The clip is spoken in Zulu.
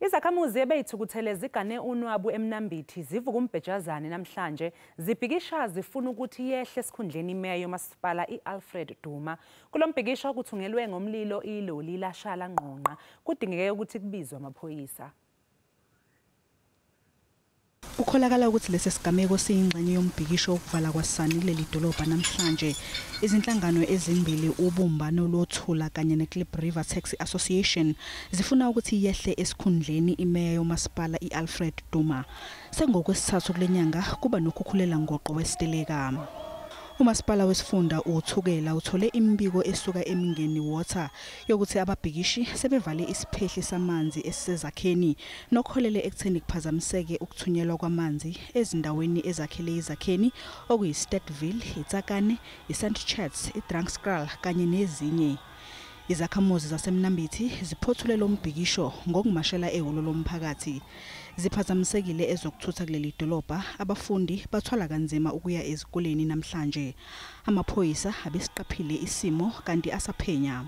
Izakhamuzi ebezithukuthele zigane unwabu eMnambithi zivuku'mbhejazane namhlanje zibhikisha zifuna ukuthi yehle esikhundleni imeya yomasipala iAlfred Duma. Kulombhikisho kuthungelwe ngomlilo iloli lasha langqongqa. Kudingeke ukuthi kubizwe amaphoyisa. Ukholakala ukuthi lesi sigameko siyingxenye yombhikisho wokuvala kwasani kuleli dolobha namhlanje. Izinhlangano ezimbili ubumbano lothula kanye neClip River Taxi Association zifuna ukuthi yehle esikhundleni imeya yomasipala iAlfred Duma. Sengokwesithathu kulenyanga kuba nokukhulela ngoqo wesiteleka. Umasipala wesifunda uthukela uthole imbiko esuka emingeni water yokuthi ababhikishi sebevale isiphehli samanzi esisezakheni nokholele ekutheni kuphazamiseke ukuthunyelwa kwamanzi ezindaweni ezakhele izakheni okuyiStadville, iZagane, iSt Chats, iDrankskral kanye nezinye. Izakhamuzi zaseMnambithi ziphothule lo mbhikisho ngokungumashela ehholo lomphakathi. Ziphazamisekile ezokuthutha kuleli dolobha, abafundi bathwala kanzima ukuya ezikoleni namhlanje. Amaphoyisa abesiqaphile isimo kanti asaphenya.